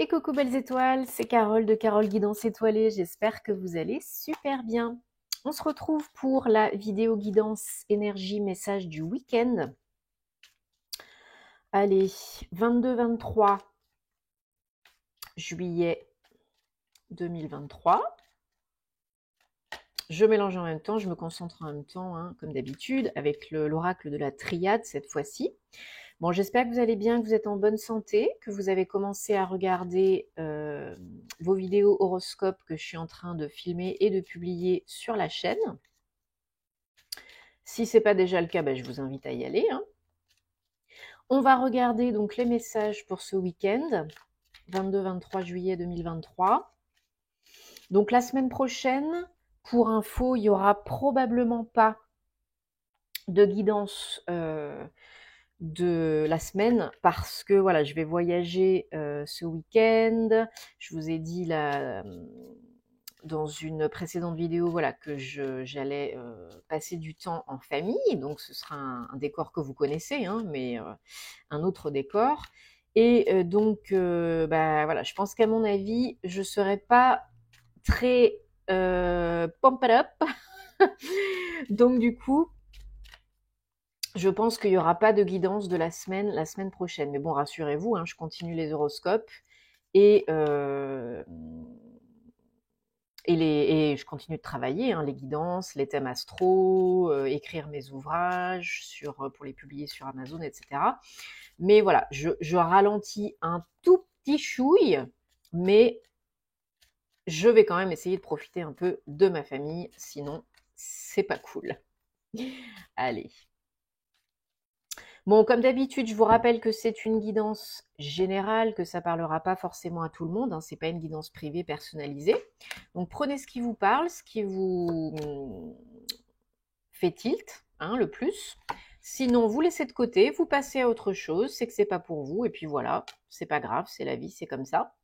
Et coucou belles étoiles, c'est Carole de Carole Guidance Étoilée, j'espère que vous allez super bien. On se retrouve pour la vidéo guidance énergie message du week-end. Allez, 22-23 juillet 2023. Je mélange en même temps, je me concentre en même temps, hein, comme d'habitude, avec l'oracle de la triade cette fois-ci. Bon, j'espère que vous allez bien, que vous êtes en bonne santé, que vous avez commencé à regarder vos vidéos horoscopes que je suis en train de filmer et de publier sur la chaîne. Si ce n'est pas déjà le cas, je vous invite à y aller, hein. On va regarder donc les messages pour ce week-end, 22-23 juillet 2023. Donc la semaine prochaine, pour info, il n'y aura probablement pas de guidance de la semaine parce que voilà, je vais voyager ce week-end. Je vous ai dit là, dans une précédente vidéo voilà, que j'allais passer du temps en famille, donc ce sera un décor que vous connaissez, hein, mais un autre décor. Et donc, voilà, je pense qu'à mon avis, je ne serai pas très pumped up. Donc du coup, je pense qu'il n'y aura pas de guidance de la semaine prochaine. Mais bon, rassurez-vous, hein, je continue les horoscopes et je continue de travailler, hein, les guidances, les thèmes astro, écrire mes ouvrages pour les publier sur Amazon, etc. Mais voilà, je ralentis un tout petit chouille, mais je vais quand même essayer de profiter un peu de ma famille, sinon c'est pas cool. Allez. Bon, comme d'habitude, je vous rappelle que c'est une guidance générale, que ça ne parlera pas forcément à tout le monde, hein, ce n'est pas une guidance privée personnalisée. Donc prenez ce qui vous parle, ce qui vous fait tilt, hein, le plus. Sinon, vous laissez de côté, vous passez à autre chose, c'est que c'est pas pour vous, et puis voilà, c'est pas grave, c'est la vie, c'est comme ça.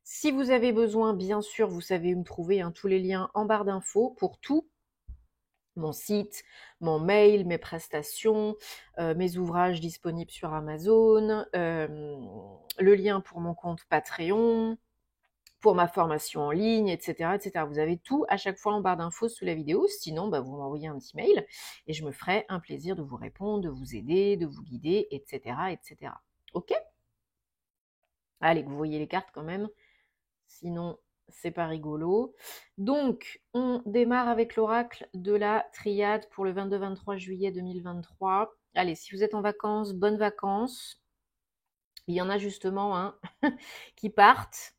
Si vous avez besoin, bien sûr, vous savez où me trouver, hein, tous les liens en barre d'infos pour tout. Mon site, mon mail, mes prestations, mes ouvrages disponibles sur Amazon, le lien pour mon compte Patreon, pour ma formation en ligne, etc., etc. Vous avez tout à chaque fois en barre d'infos sous la vidéo. Sinon, vous m'envoyez un petit mail et je me ferai un plaisir de vous répondre, de vous aider, de vous guider, etc., etc. Ok ? Allez, vous voyez les cartes quand même. Sinon, c'est pas rigolo. Donc, on démarre avec l'oracle de la triade pour le 22-23 juillet 2023. Allez, si vous êtes en vacances, bonnes vacances. Il y en a justement qui partent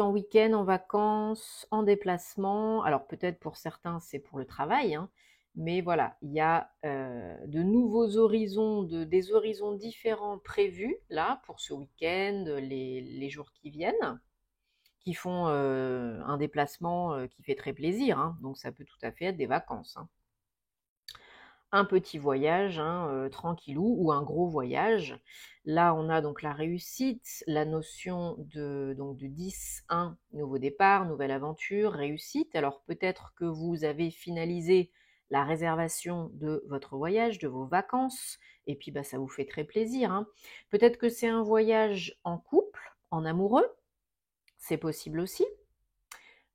en week-end, en vacances, en déplacement. Alors peut-être pour certains, c'est pour le travail, hein, mais voilà, il y a de nouveaux horizons, des horizons différents prévus là pour ce week-end, les jours qui viennent, qui font un déplacement qui fait très plaisir, hein, donc ça peut tout à fait être des vacances, hein. Un petit voyage, hein, tranquillou, ou un gros voyage. Là, on a donc la réussite, la notion de 10-1, nouveau départ, nouvelle aventure, réussite. Alors peut-être que vous avez finalisé la réservation de votre voyage, de vos vacances, et puis ça vous fait très plaisir, hein. Peut-être que c'est un voyage en couple, en amoureux, c'est possible aussi,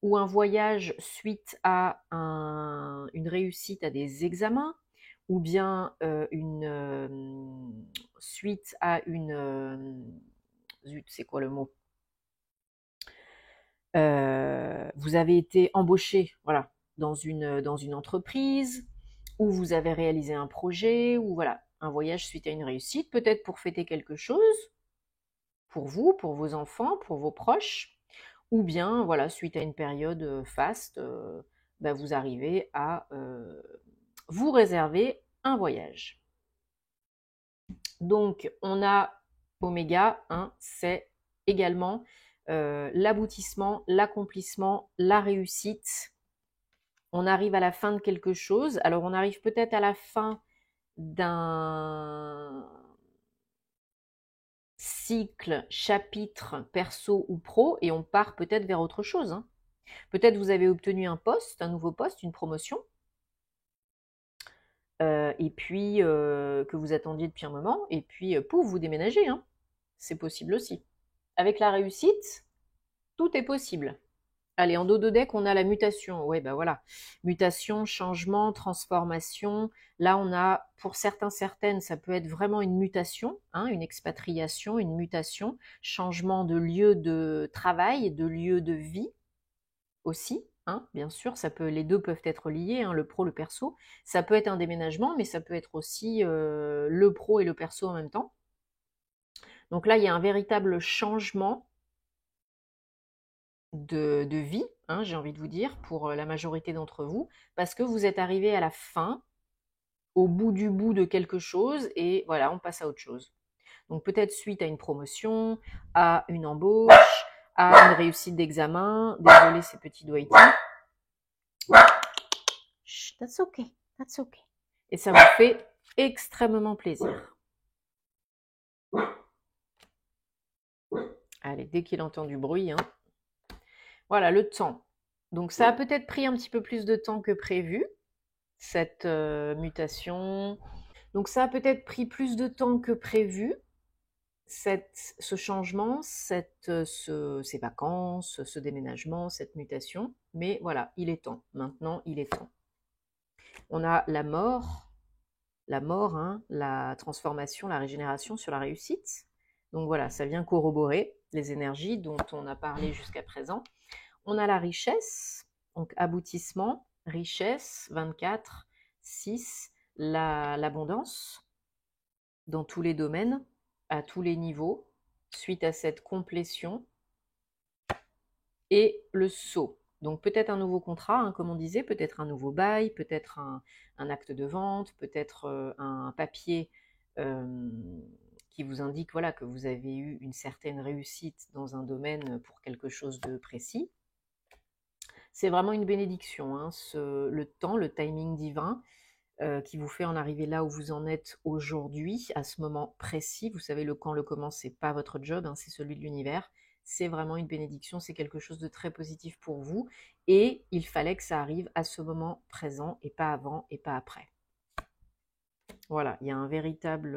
ou un voyage suite à une réussite à des examens, ou bien suite à zut, c'est quoi le mot? Vous avez été embauché, voilà, dans une entreprise, ou vous avez réalisé un projet, ou voilà, un voyage suite à une réussite, peut-être pour fêter quelque chose, pour vous, pour vos enfants, pour vos proches, ou bien voilà, suite à une période faste, vous arrivez à vous réserver un voyage. Donc on a Oméga, hein, c'est également l'aboutissement, l'accomplissement, la réussite. On arrive à la fin de quelque chose. Alors on arrive peut-être à la fin d'un cycle, chapitre, perso ou pro, et on part peut-être vers autre chose, hein. Peut-être vous avez obtenu un poste, un nouveau poste, une promotion, et puis que vous attendiez depuis un moment, et puis pouf, vous déménagez, hein. C'est possible aussi. avec la réussite, tout est possible. Allez, en dos de deck, on a la mutation. Ouais, bah voilà. Mutation, changement, transformation. Là, on a, pour certains, certaines, ça peut être vraiment une mutation, hein, une expatriation, une mutation, changement de lieu de travail, de lieu de vie aussi. Hein, bien sûr, les deux peuvent être liés, hein, le pro, le perso. Ça peut être un déménagement, mais ça peut être aussi le pro et le perso en même temps. Donc là, il y a un véritable changement de vie, hein, j'ai envie de vous dire, pour la majorité d'entre vous, parce que vous êtes arrivé à la fin, au bout de quelque chose, et voilà, on passe à autre chose. Donc peut-être suite à une promotion, à une embauche, à une réussite d'examen. Désolé ces petits doigts ici. Shh, that's okay, that's okay. Et ça vous fait extrêmement plaisir. Allez, dès qu'il entend du bruit, hein. Voilà, le temps. Donc ça a peut-être pris un petit peu plus de temps que prévu, cette mutation. Donc ça a peut-être pris plus de temps que prévu, ce changement, ces vacances, ce déménagement, cette mutation. Mais voilà, il est temps. Maintenant, il est temps. On a la mort, hein, la transformation, la régénération sur la réussite. Donc voilà, ça vient corroborer les énergies dont on a parlé jusqu'à présent. On a la richesse, donc aboutissement, richesse, 24, 6, l'abondance dans tous les domaines, à tous les niveaux, suite à cette complétion, et le saut. Donc peut-être un nouveau contrat, hein, comme on disait, peut-être un nouveau bail, peut-être un acte de vente, peut-être un papier qui vous indique voilà, que vous avez eu une certaine réussite dans un domaine pour quelque chose de précis. C'est vraiment une bénédiction, hein, le temps, le timing divin qui vous fait en arriver là où vous en êtes aujourd'hui, à ce moment précis. Vous savez, le quand, le comment, c'est pas votre job, hein, c'est celui de l'univers. C'est vraiment une bénédiction, c'est quelque chose de très positif pour vous. Et il fallait que ça arrive à ce moment présent et pas avant et pas après. Voilà, il y a une véritable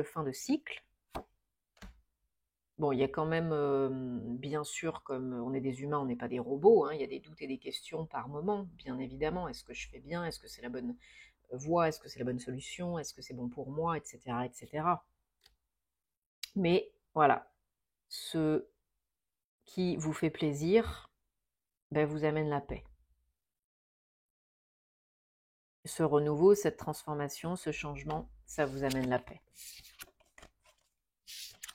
fin de cycle. Bon, il y a quand même, bien sûr, comme on est des humains, on n'est pas des robots, hein, il y a des doutes et des questions par moment, bien évidemment. Est-ce que je fais bien? Est-ce que c'est la bonne voie? Est-ce que c'est la bonne solution? Est-ce que c'est bon pour moi? Etc., etc. Mais voilà, ce qui vous fait plaisir, ben, vous amène la paix. Ce renouveau, cette transformation, ce changement, ça vous amène la paix.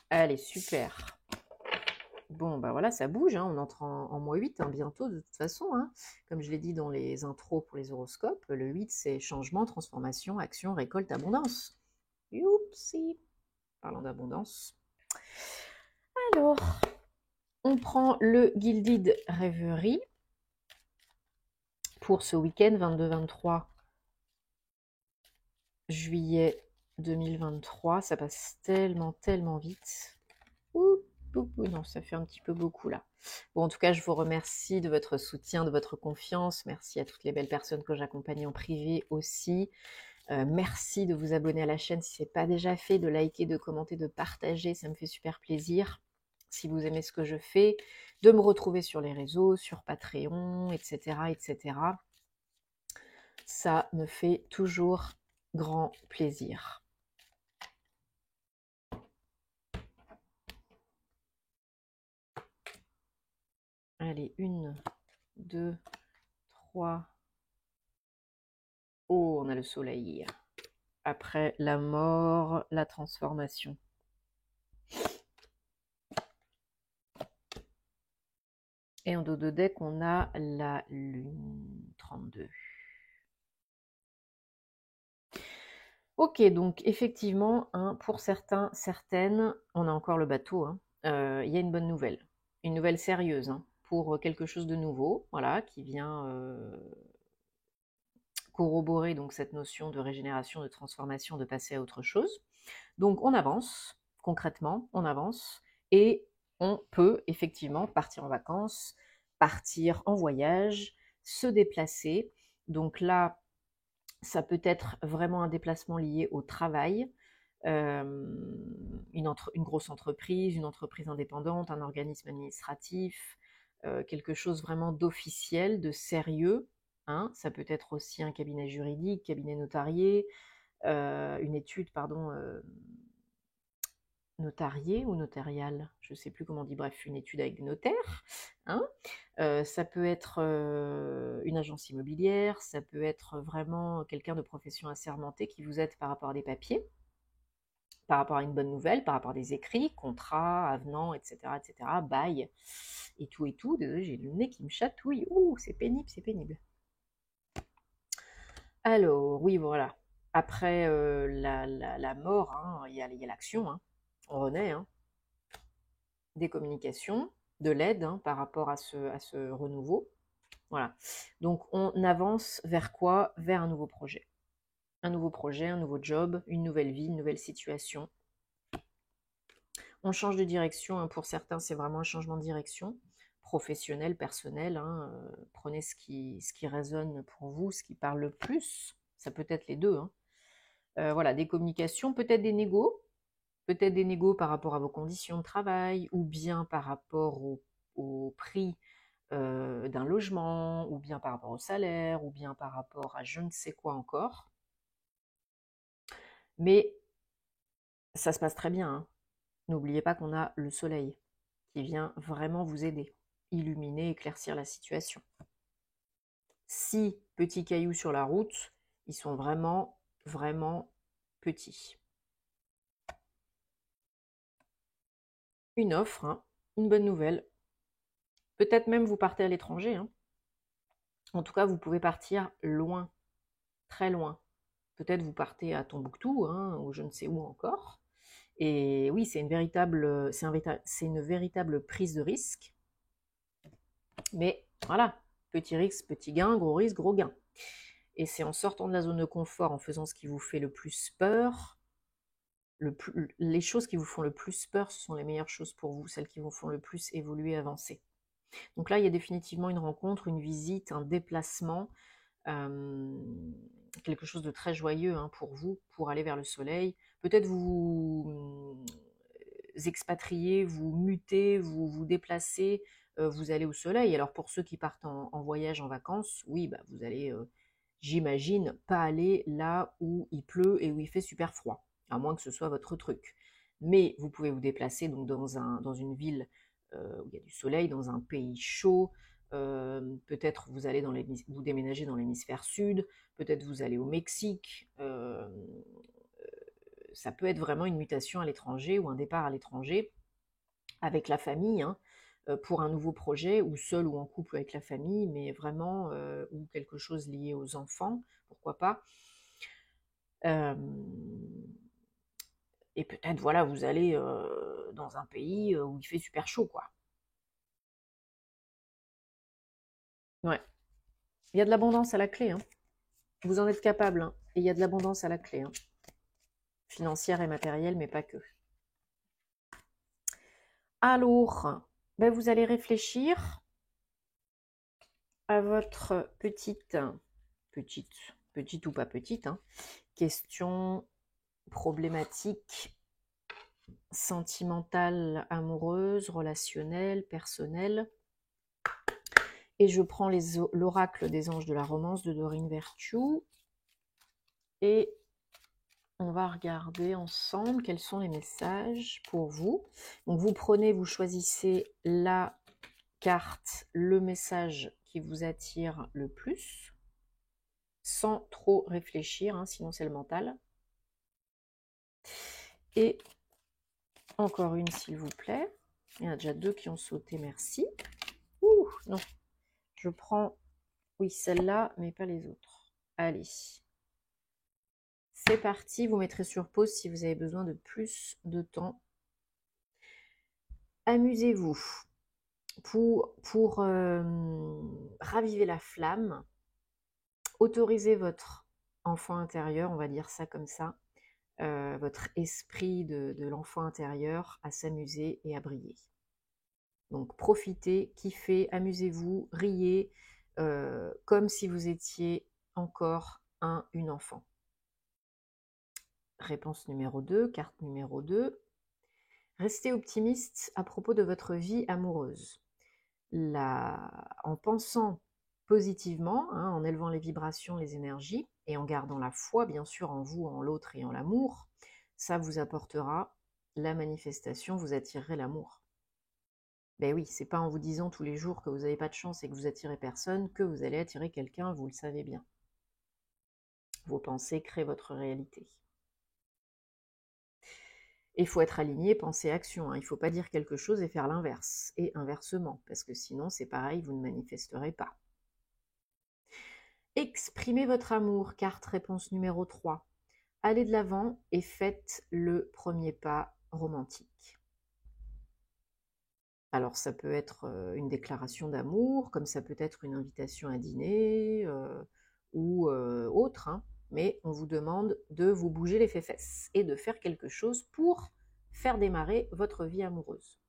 Allez, super. Bon, bah voilà, ça bouge, hein, on entre en mois 8 hein, bientôt de toute façon. Hein. Comme je l'ai dit dans les intros pour les horoscopes, le 8 c'est changement, transformation, action, récolte, abondance. Youpsi. Parlant d'abondance. Alors, on prend le Gilded Rêverie pour ce week-end 22-23 juillet 2023. Ça passe tellement, tellement vite. Non, ça fait un petit peu beaucoup là. Bon, en tout cas, je vous remercie de votre soutien, de votre confiance. Merci à toutes les belles personnes que j'accompagne en privé aussi. Merci de vous abonner à la chaîne si ce n'est pas déjà fait, de liker, de commenter, de partager. Ça me fait super plaisir. Si vous aimez ce que je fais, de me retrouver sur les réseaux, sur Patreon, etc., etc. Ça me fait toujours grand plaisir. Allez, 1, 2, 3. Oh, on a le soleil. Après la mort, la transformation. Et en dos de deck, on a la lune 32. Ok, donc effectivement, hein, pour certains, certaines, on a encore le bateau. Hein, y a une bonne nouvelle sérieuse, hein, pour quelque chose de nouveau, voilà, qui vient corroborer donc cette notion de régénération, de transformation, de passer à autre chose. Donc on avance, concrètement, on avance, et on peut effectivement partir en vacances, partir en voyage, se déplacer. Donc là, ça peut être vraiment un déplacement lié au travail, une grosse entreprise, une entreprise indépendante, un organisme administratif, quelque chose vraiment d'officiel, de sérieux, hein. Ça peut être aussi un cabinet juridique, cabinet notarié, une étude, pardon, notariée ou notariale, je ne sais plus comment on dit, bref, une étude avec des notaires, hein. Ça peut être une agence immobilière, ça peut être vraiment quelqu'un de profession assermentée qui vous aide par rapport à des papiers, par rapport à une bonne nouvelle, par rapport à des écrits, contrats, avenants, etc., bail, et tout et tout. Désolé, j'ai le nez qui me chatouille. Ouh, c'est pénible, c'est pénible. Alors, oui, voilà. Après la mort, hein, il y a l'action, hein. On renaît, hein. Des communications, de l'aide, hein, par rapport à ce renouveau. Voilà. Donc, on avance vers quoi? Vers un nouveau projet. Un nouveau projet, un nouveau job, une nouvelle vie, une nouvelle situation. On change de direction, hein. Pour certains, c'est vraiment un changement de direction, professionnel, personnel, hein. Prenez ce qui résonne pour vous, ce qui parle le plus. Ça peut être les deux, hein. Voilà, des communications, peut-être des négos, par rapport à vos conditions de travail, ou bien par rapport au prix d'un logement, ou bien par rapport au salaire, ou bien par rapport à je ne sais quoi encore. Mais ça se passe très bien, hein. N'oubliez pas qu'on a le soleil qui vient vraiment vous aider, illuminer, éclaircir la situation. 6 petits cailloux sur la route, ils sont vraiment, vraiment petits. Une offre, hein, une bonne nouvelle. Peut-être même vous partez à l'étranger, hein. En tout cas, vous pouvez partir loin, très loin. Peut-être vous partez à Tombouctou, hein, ou je ne sais où encore. Et oui, c'est une véritable prise de risque. Mais voilà, petit risque, petit gain, gros risque, gros gain. Et c'est en sortant de la zone de confort, en faisant ce qui vous fait le plus peur, les choses qui vous font le plus peur, ce sont les meilleures choses pour vous, celles qui vous font le plus évoluer, avancer. Donc là, il y a définitivement une rencontre, une visite, un déplacement, quelque chose de très joyeux, hein, pour vous, pour aller vers le soleil. Peut-être vous expatriez, vous mutez, vous vous déplacez, vous allez au soleil. Alors pour ceux qui partent en voyage, en vacances, oui, bah, vous allez, j'imagine, pas aller là où il pleut et où il fait super froid, à moins que ce soit votre truc. Mais vous pouvez vous déplacer donc dans une ville où il y a du soleil, dans un pays chaud. Peut-être vous déménagez dans l'hémisphère sud, peut-être vous allez au Mexique. Ça peut être vraiment une mutation à l'étranger ou un départ à l'étranger avec la famille, hein, pour un nouveau projet, ou seul ou en couple avec la famille, mais vraiment, ou quelque chose lié aux enfants, pourquoi pas. Et peut-être, voilà, vous allez dans un pays où il fait super chaud, quoi. Ouais. Il y a de l'abondance à la clé, hein. Vous en êtes capable, hein. Et il y a de l'abondance à la clé, hein. Financière et matérielle, mais pas que. Alors, ben vous allez réfléchir à votre petite ou pas petite, hein, question problématique sentimentale, amoureuse, relationnelle, personnelle. Et je prends l'oracle des anges de la romance de Dorine Virtue. Et on va regarder ensemble quels sont les messages pour vous. Donc vous prenez, vous choisissez la carte, le message qui vous attire le plus, sans trop réfléchir, hein, sinon c'est le mental. Et encore une, s'il vous plaît. Il y en a déjà 2 qui ont sauté, merci. Ouh, non. Je prends, oui, celle-là, mais pas les autres. Allez. C'est parti, vous mettrez sur pause si vous avez besoin de plus de temps. Amusez-vous pour raviver la flamme. Autorisez votre enfant intérieur, on va dire ça comme ça, votre esprit de l'enfant intérieur à s'amuser et à briller. Donc profitez, kiffez, amusez-vous, riez, comme si vous étiez encore une enfant. Réponse numéro 2, carte numéro 2. Restez optimiste à propos de votre vie amoureuse. En pensant positivement, hein, en élevant les vibrations, les énergies, et en gardant la foi, bien sûr, en vous, en l'autre et en l'amour, ça vous apportera la manifestation, vous attirerez l'amour. Ben oui, c'est pas en vous disant tous les jours que vous n'avez pas de chance et que vous attirez personne que vous allez attirer quelqu'un, vous le savez bien. Vos pensées créent votre réalité. Et il faut être aligné, pensée, action. Hein. Il ne faut pas dire quelque chose et faire l'inverse. Et inversement, parce que sinon, c'est pareil, vous ne manifesterez pas. Exprimez votre amour, carte réponse numéro 3. Allez de l'avant et faites le premier pas romantique. Alors ça peut être une déclaration d'amour, comme ça peut être une invitation à dîner ou autre, hein, mais on vous demande de vous bouger les fesses et de faire quelque chose pour faire démarrer votre vie amoureuse.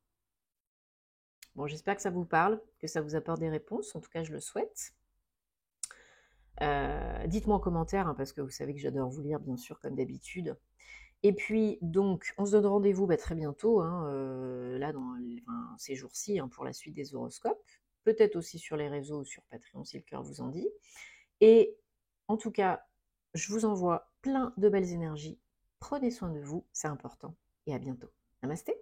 Bon, j'espère que ça vous parle, que ça vous apporte des réponses, en tout cas je le souhaite. Dites-moi en commentaire, hein, parce que vous savez que j'adore vous lire, bien sûr, comme d'habitude. Et puis, donc, on se donne rendez-vous très bientôt, hein, là, dans ces jours-ci, hein, pour la suite des horoscopes. Peut-être aussi sur les réseaux ou sur Patreon, si le cœur vous en dit. Et en tout cas, je vous envoie plein de belles énergies. Prenez soin de vous, c'est important. Et à bientôt. Namasté.